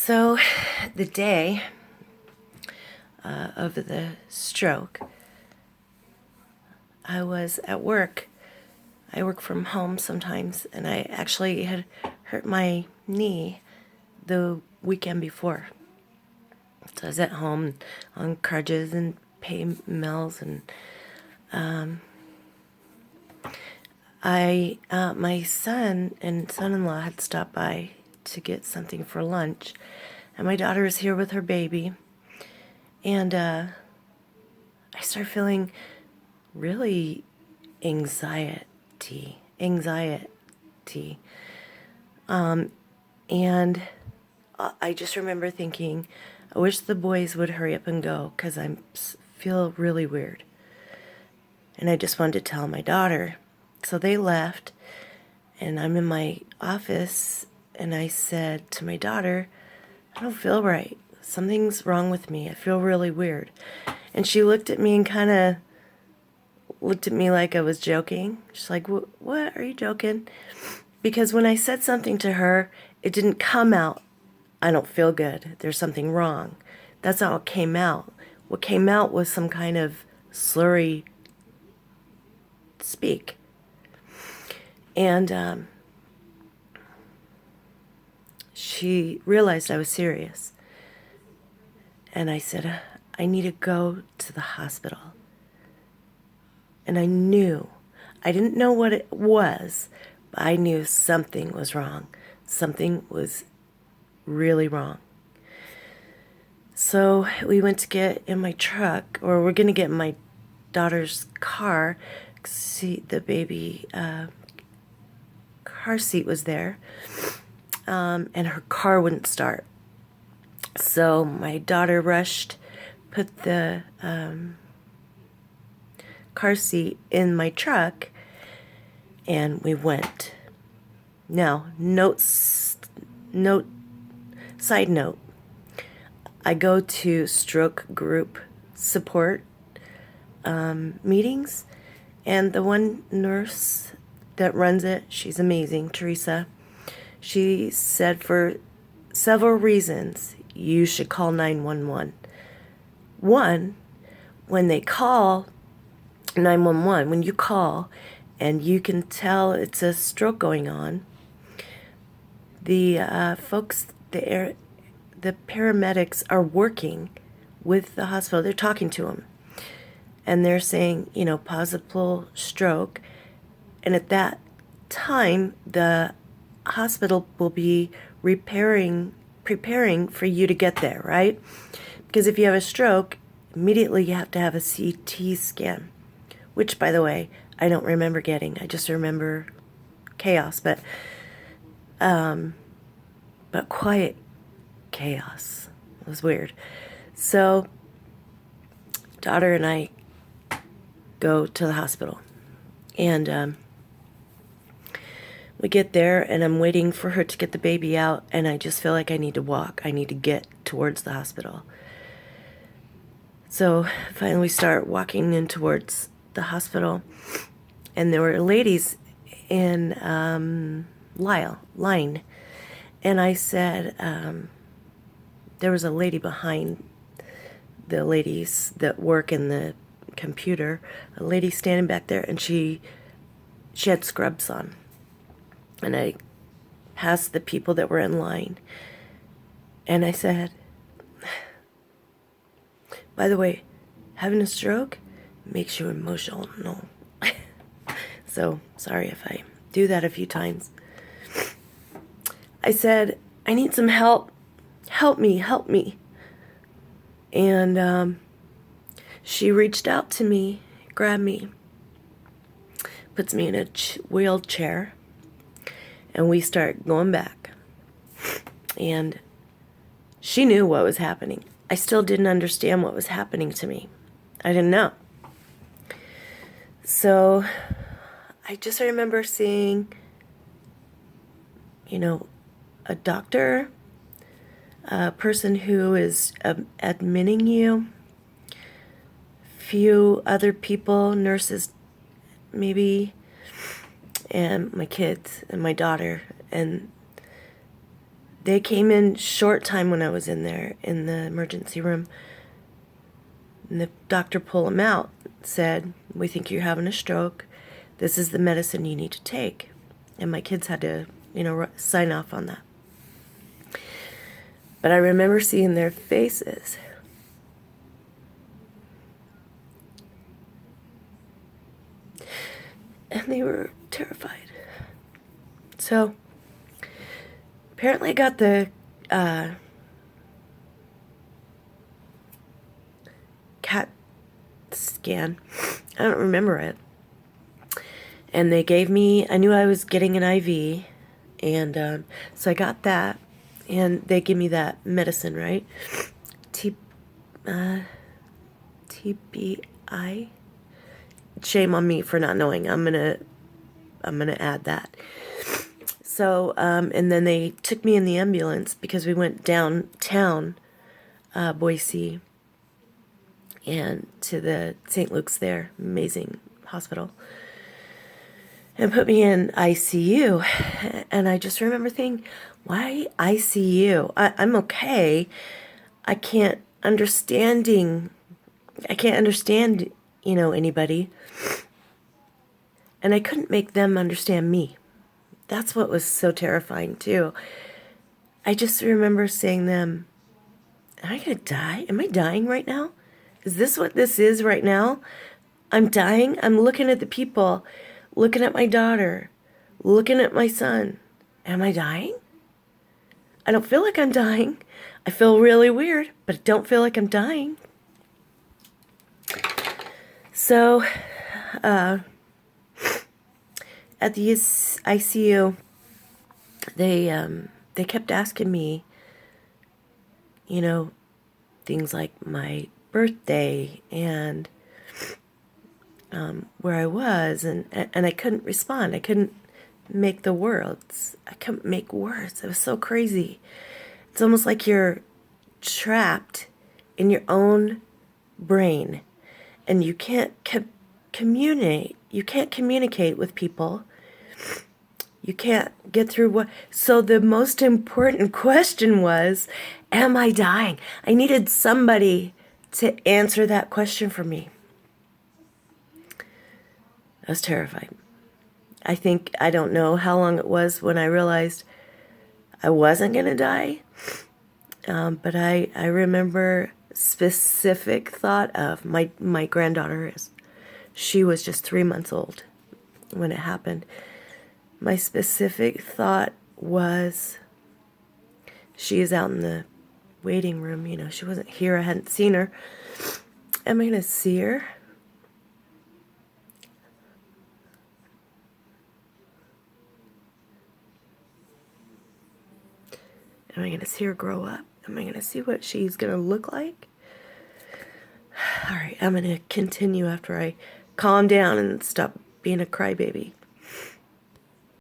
So, the day of the stroke, I was at work. I work from home sometimes, and I actually had hurt my knee the weekend before. So I was at home on crutches and pain mills, and my son and son-in-law had stopped by to get something for lunch, and my daughter was here with her baby, and I started feeling really anxiety. And I just remember thinking, I wish the boys would hurry up and go because I feel really weird. And I just wanted to tell my daughter. So they left, and I'm in my office, and I said to my daughter, I don't feel right. Something's wrong with me. I feel really weird. And she looked at me and kind of looked at me like I was joking. She's like, what? Are you joking? Because when I said something to her, it didn't come out, I don't feel good. There's something wrong. That's not what came out. What came out was some kind of slurry speak. And she realized I was serious. And I said, I need to go to the hospital. And I knew, I didn't know what it was, but I knew something was wrong. Something was really wrong. So we went to get in my truck, or we're going to get in my daughter's car. See, the baby car seat was there, and her car wouldn't start. So my daughter rushed, put the car seat in my truck, and we went. Now, side note, I go to stroke group support meetings, and the one nurse that runs it, she's amazing, Teresa. She said for several reasons you should call 911. One, when they call 911, when you call and you can tell it's a stroke going on, the folks, the paramedics are working with the hospital. They're talking to them, and they're saying, possible stroke. And at that time, the hospital will be preparing for you to get there, right? Because if you have a stroke, immediately you have to have a CT scan, which, by the way, I don't remember getting. I just remember chaos, but quiet chaos. It was weird. So, daughter and I go to the hospital, and we get there, and I'm waiting for her to get the baby out, and I just feel like I need to walk. I need to get towards the hospital. So finally we start walking in towards the hospital, and there were ladies in line, and I said, there was a lady behind the ladies that work in the computer, a lady standing back there, and she had scrubs on. And I passed the people that were in line, and I said, by the way, having a stroke makes you emotional. No. So, sorry if I do that a few times. I said, I need some help. Help me. And she reached out to me, grabbed me, puts me in a wheelchair, and we start going back. And she knew what was happening. I still didn't understand what was happening to me. I didn't know. So I just remember seeing, a doctor, a person who is admitting you, few other people, nurses maybe, and my kids and my daughter, and they came in short time when I was in there in the emergency room. And the doctor pulled him out, said, "We think you're having a stroke. This is the medicine you need to take." And my kids had to, sign off on that. But I remember seeing their faces. And they were terrified. So, apparently I got the CAT scan. I don't remember it. And they gave me, I knew I was getting an IV, and so I got that, and they give me that medicine, right? TBI. Shame on me for not knowing. I'm gonna add that. So, and then they took me in the ambulance because we went downtown, Boise, and to the St. Luke's there, amazing hospital, and put me in ICU. And I just remember thinking, why ICU? I'm okay. I can't understand, anybody. And I couldn't make them understand me. That's what was so terrifying, too. I just remember saying to them, am I going to die? Am I dying right now? Is this what this is right now? I'm dying? I'm looking at the people, looking at my daughter, looking at my son. Am I dying? I don't feel like I'm dying. I feel really weird, but I don't feel like I'm dying. So, at the ICU, they kept asking me, things like my birthday and where I was, and I couldn't respond. I couldn't make the words. I couldn't make words. It was so crazy. It's almost like you're trapped in your own brain, and you can't communicate. You can't communicate with people. You can't get through what. So the most important question was, am I dying? I needed somebody to answer that question for me. I was terrified. I don't know how long it was when I realized I wasn't going to die. But I remember specific thought of my granddaughter. She was just 3 months old when it happened. My specific thought was, she is out in the waiting room. She wasn't here. I hadn't seen her. Am I going to see her? Am I going to see her grow up? Am I going to see what she's going to look like? All right, I'm going to continue after I calm down and stop being a crybaby.